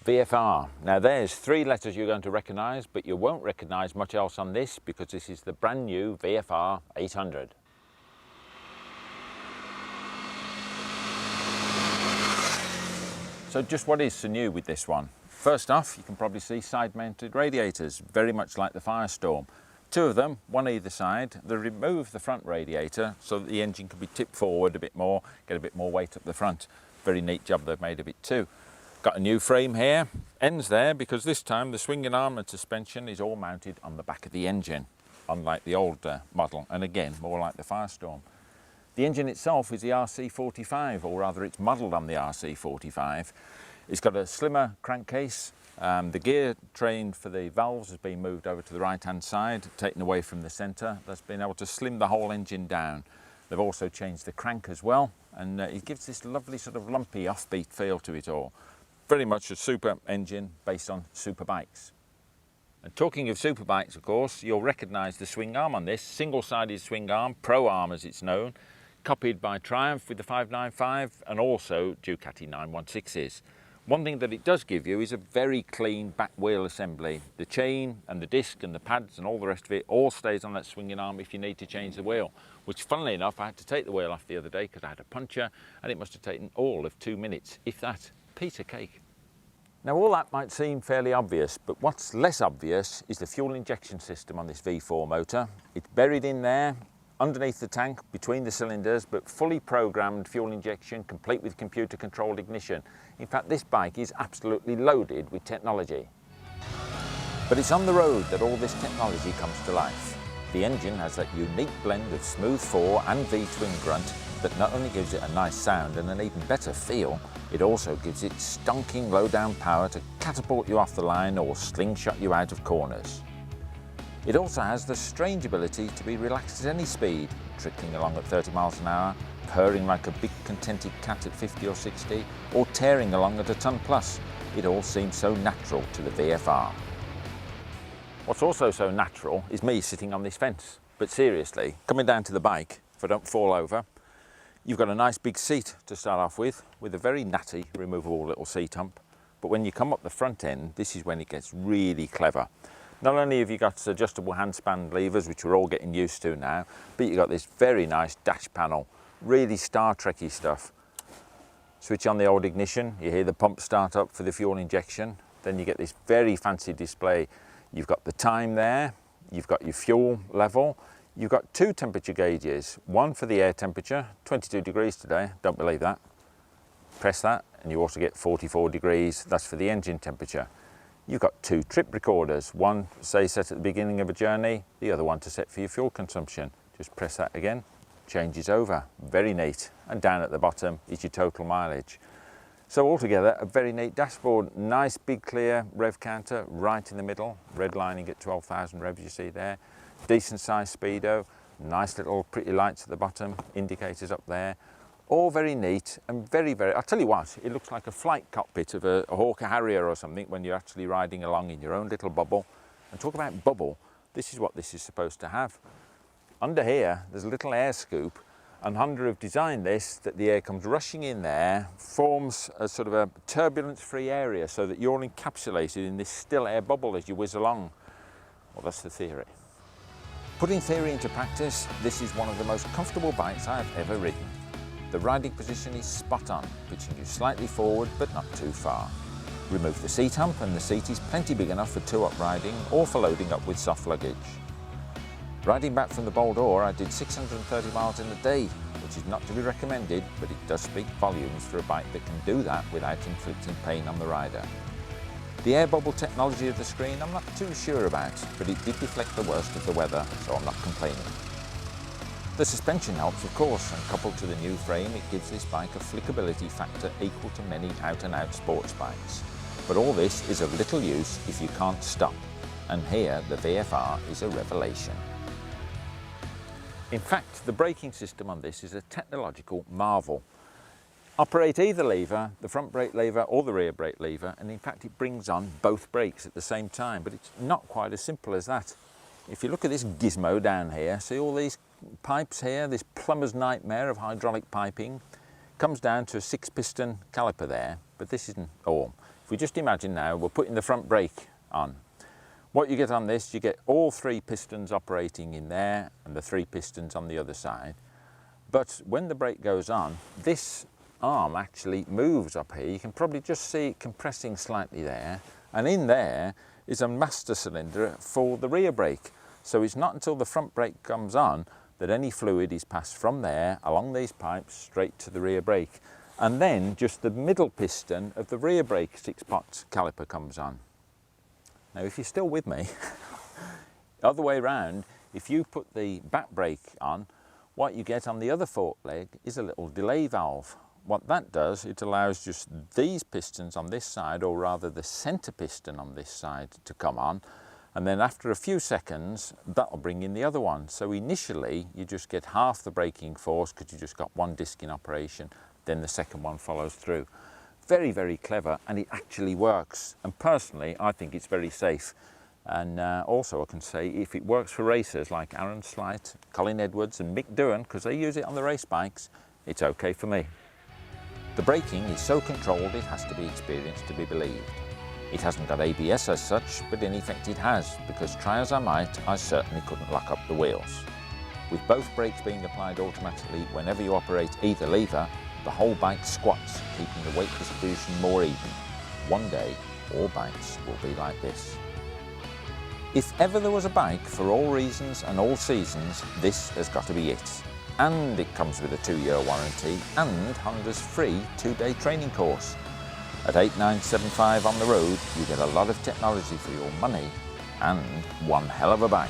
VFR. Now there's three letters you're going to recognise, but you won't recognise much else on this because this is the brand new VFR 800. So just what is so new with this one? First off, you can probably see side-mounted radiators, very much like the Firestorm. Two of them, one either side. They remove the front radiator so that the engine can be tipped forward a bit more, get a bit more weight up the front. Very neat job they've made of it too. Got a new frame here, ends there because this time the swinging arm and suspension is all mounted on the back of the engine, unlike the old model, and again, more like the Firestorm. The engine itself is the RC45, or rather it's modelled on the RC45. It's got a slimmer crankcase. The gear train for the valves has been moved over to the right-hand side, taken away from the centre. That's been able to slim the whole engine down. They've also changed the crank as well, and it gives this lovely sort of lumpy, offbeat feel to it all. Very much a super engine based on super bikes. And talking of super bikes, of course, you'll recognise the swing arm on this, single-sided swing arm, Pro Arm as it's known, copied by Triumph with the 595 and also Ducati 916s. One thing that it does give you is a very clean back wheel assembly. The chain and the disc and the pads and all the rest of it all stays on that swinging arm if you need to change the wheel, which funnily enough I had to take the wheel off the other day because I had a puncture and it must have taken all of 2 minutes, if that. Piece of cake. Now all that might seem fairly obvious, but what's less obvious is the fuel injection system on this V4 motor. It's buried in there, underneath the tank, between the cylinders, but fully programmed fuel injection, complete with computer controlled ignition. In fact, this bike is absolutely loaded with technology. But it's on the road that all this technology comes to life. The engine has that unique blend of smooth 4 and V twin grunt that not only gives it a nice sound and an even better feel, it also gives it stonking low down power to catapult you off the line or slingshot you out of corners. It also has the strange ability to be relaxed at any speed, trickling along at 30 miles an hour, purring like a big contented cat at 50 or 60, or tearing along at a ton plus. It all seems so natural to the VFR. What's also so natural is me sitting on this fence. But seriously, coming down to the bike, if I don't fall over, you've got a nice big seat to start off with a very natty removable little seat hump. But when you come up the front end, this is when it gets really clever. Not only have you got adjustable handspan levers, which we're all getting used to now, but you've got this very nice dash panel, really Star Trek-y stuff. Switch on the old ignition, you hear the pump start up for the fuel injection, then you get this very fancy display. You've got the time there, you've got your fuel level, you've got two temperature gauges, one for the air temperature, 22 degrees today, don't believe that. Press that and you also get 44 degrees, that's for the engine temperature. You've got two trip recorders, one say set at the beginning of a journey, the other one to set for your fuel consumption. Just press that again, changes over, very neat. And down at the bottom is your total mileage. So altogether, a very neat dashboard, nice big clear rev counter right in the middle, redlining at 12,000 revs you see there. Decent sized speedo, nice little pretty lights at the bottom, indicators up there. All very neat and very, I'll tell you what, it looks like a flight cockpit of a Hawker Harrier or something when you're actually riding along in your own little bubble. And talk about bubble, this is what this is supposed to have. Under here, there's a little air scoop, and Honda have designed this that the air comes rushing in there, forms a sort of a turbulence-free area so that you're encapsulated in this still air bubble as you whiz along. Well, that's the theory. Putting theory into practice, this is one of the most comfortable bikes I've ever ridden. The riding position is spot on, pitching you slightly forward but not too far. Remove the seat hump and the seat is plenty big enough for two-up riding or for loading up with soft luggage. Riding back from the Boldore, I did 630 miles in a day, which is not to be recommended, but it does speak volumes for a bike that can do that without inflicting pain on the rider. The air bubble technology of the screen I'm not too sure about, but it did deflect the worst of the weather, so I'm not complaining. The suspension helps, of course, and coupled to the new frame, it gives this bike a flickability factor equal to many out-and-out sports bikes. But all this is of little use if you can't stop, and here the VFR is a revelation. In fact, the braking system on this is a technological marvel. Operate either lever, the front brake lever or the rear brake lever, and in fact it brings on both brakes at the same time, but it's not quite as simple as that. If you look at this gizmo down here, see all these pipes here, this plumber's nightmare of hydraulic piping, comes down to a 6-piston caliper there, but this isn't all. If we just imagine now we're putting the front brake on. What you get on this, you get all 3 pistons operating in there and the 3 pistons on the other side. But when the brake goes on, this arm actually moves up here. You can probably just see it compressing slightly there. And in there is a master cylinder for the rear brake. So it's not until the front brake comes on that any fluid is passed from there along these pipes straight to the rear brake. And then just the middle piston of the rear brake 6-pot caliper comes on. Now, if you're still with me, the other way round, if you put the back brake on, what you get on the other fork leg is a little delay valve. What that does, it allows just these pistons on this side, or rather the center piston on this side, to come on. And then after a few seconds, that'll bring in the other one. So initially, you just get half the braking force because you just got one disc in operation, then the second one follows through. Very, very clever, and it actually works. And personally, I think it's very safe. And also I can say, if it works for racers like Aaron Slight, Colin Edwards and Mick Doohan, because they use it on the race bikes, it's okay for me. The braking is so controlled it has to be experienced to be believed. It hasn't got ABS as such, but in effect it has, because try as I might, I certainly couldn't lock up the wheels. With both brakes being applied automatically whenever you operate either lever, the whole bike squats, keeping the weight distribution more even. One day, all bikes will be like this. If ever there was a bike for all reasons and all seasons, this has got to be it. And it comes with a 2-year warranty and Honda's free 2-day training course. At $8,975 on the road, you get a lot of technology for your money and one hell of a bike.